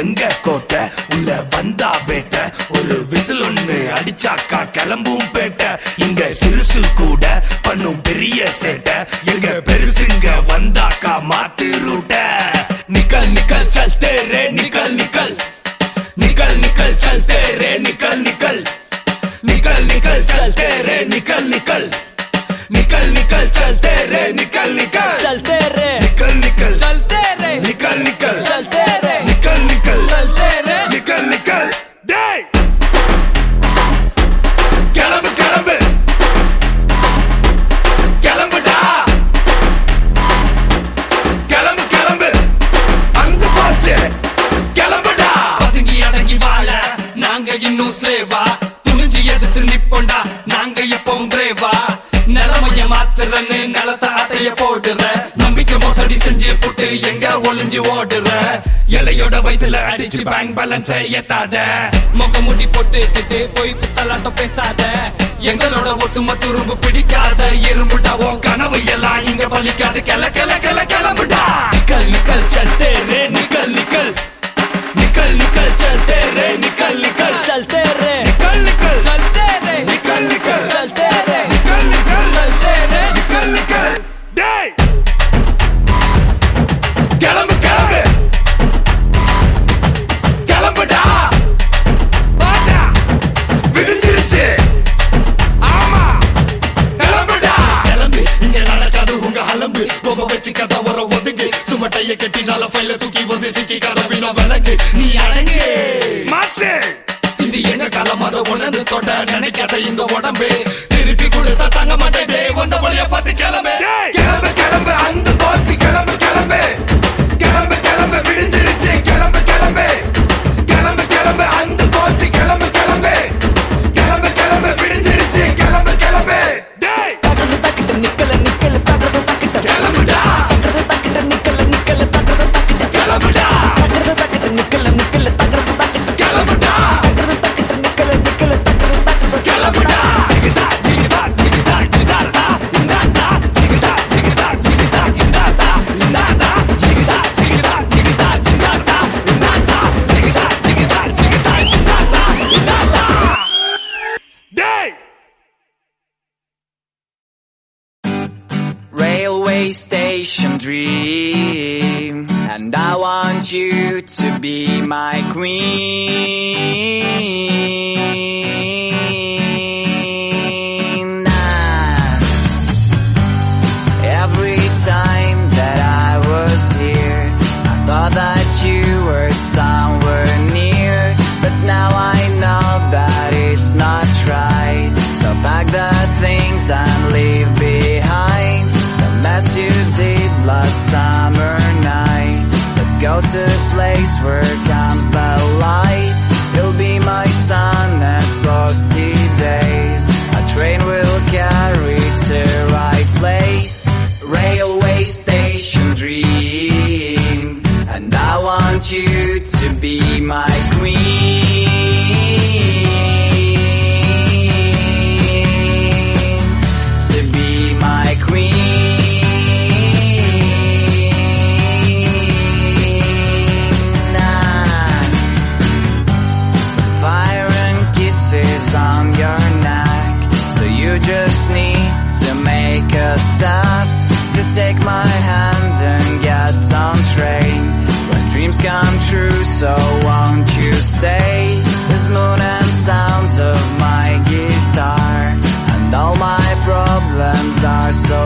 எங்க கோட்டை உள்ள வந்தா வேட்ட ஒரு விசில் ஒண்ணு அடிச்சாக்கா கிளம்பும் பேட்ட இங்க சிறுசு கூட பண்ணும் பெரிய சேட்டை எங்க பெருசுங்க வந்தாக்கா மாத்து ரூட்ட நிக்கல் நிக்கல் சல்தே ரே நிக்கல் நிக்கல் निकल निकल चलते रे निकल निकल निकल निकल चलते रे निकल निकल निकल निकल चलते रे निकल निकल चलते रे निकल निकल चलते रे निकल निकल चलते रे निकल निकल चलते रे निकल निकल डे கிளம்பு கிளம்பு கிளம்புடா கிளம்பு கிளம்பு அங்கு போச்சு கிளம்புடா பதுங்கி அடங்கி வாழ நாங்க இன்னும் ஸ்லேவா துணிஞ்சு எதிர்த்து நிப்போண்டா நாங்க எப்பவும் பிரேவா நிலைமைய மாத்துறன்னு நிலத்த அட்டைய போடுற நம்பிக்கை மோசடி செஞ்சு புட்டு எங்க ஒளிஞ்சு ஓடுற இலையோட வயிற்றுல அடிச்சு பேங்க் பேலன்ஸ் ஏத்தாத மொக்க முடி போட்டுக்கிட்டு போய் புத்தலாட்டம் பேசாத எங்களோட ஒத்தும துரும்பு பிடிக்காத இரும்புடா உன் கனவு எல்லாம் இங்க பலிக்காது கிள கிள கிள கிளம்புடா நிக்கல் நிக்கல் चलते रे निकल निकल निकल निकल चलते रे निकल निकल चलते रे निकल निकल चलते रे निकल निकल चलते रे निकल निकल चलते रे निकल निकल डे கிளம்பு கிளம்பு கிளம்புடா வாடா விடிஞ்சிருச்சு ஆமா கிளம்புடா கிளம்பு இங்க நடக்காது உங்க அலம்பு கோப வச்சு கதை வர ஒதுங்கு சுமட்டைய கட்டி நல்ல பையில தூக்கி வந்து சிக்கி கதை பின்ன விளங்கு நீ அடங்கு மாசு இது எங்க காலம் அதை உணர்ந்து தொட நினைக்காத இந்த உடம்பு திருப்பி கொடுத்தா தங்க மாட்டேன் வந்த வழிய பார்த்து கிளம்பு கிளம்பு கிளம்பு அந்த போச்சு கிளம்பு கிளம்பு கிளம்பு கிளம்பு விடிஞ்சிருச்சு கிளம்பு கிளம்பு கிளம்பு கிளம்பு அந்த போச்சு கிளம்பு கிளம்பு கிளம்பு கிளம்பு விடிஞ்சிருச்சு கிளம்பு கிளம்பு தக்கறது தக்கிட்ட நிக்கல நிக்கல தக்கறது தக்கிட்ட கிளம்புடா தக்கறது தக்கிட்ட நிக்கல நிக்கல தக்கறது தக்கிட்ட கிளம்புடா தக்கறது தக்கிட்ட நிக்கல நிக்கல தக்கறது தக்கிட்ட கிளம்புடா தக்கறது தக்கிட்ட நிக்கல நிக்கல தக்கறது தக்கிட்ட கிளம்புடா ஜிகிதா ஜிகிதா ஜிகிதா ஜிதாடா இந்தாடா ஜிகிதா ஜிகிதா ஜிகிதா ஜிந்தாடா இந்தாடா ஜிகிதா ஜிகிதா ஜிகிதா ஜிந்தாடா இந்தாடா ஜிகிதா ஜிகிதா ஜிகிதா ஜிந்தாடா இந்தாடா டேய் Railway station dream, and I want you to be my queen. Every time that I was here, I thought that you were somewhere near, but now I know that it's not right. So pack the things and leave behind the mess you did last summer night. Let's go to a place where comes the light. You'll be my sun and frosty days. A train will carry to right place. Railway station dream, and I want you to be my queen. To be my queen. Fire and kisses on your neck, so you just need to make a step to take my hand and get on train. When dreams come true, so won't you say the moon and sounds of my guitar, and all my problems are so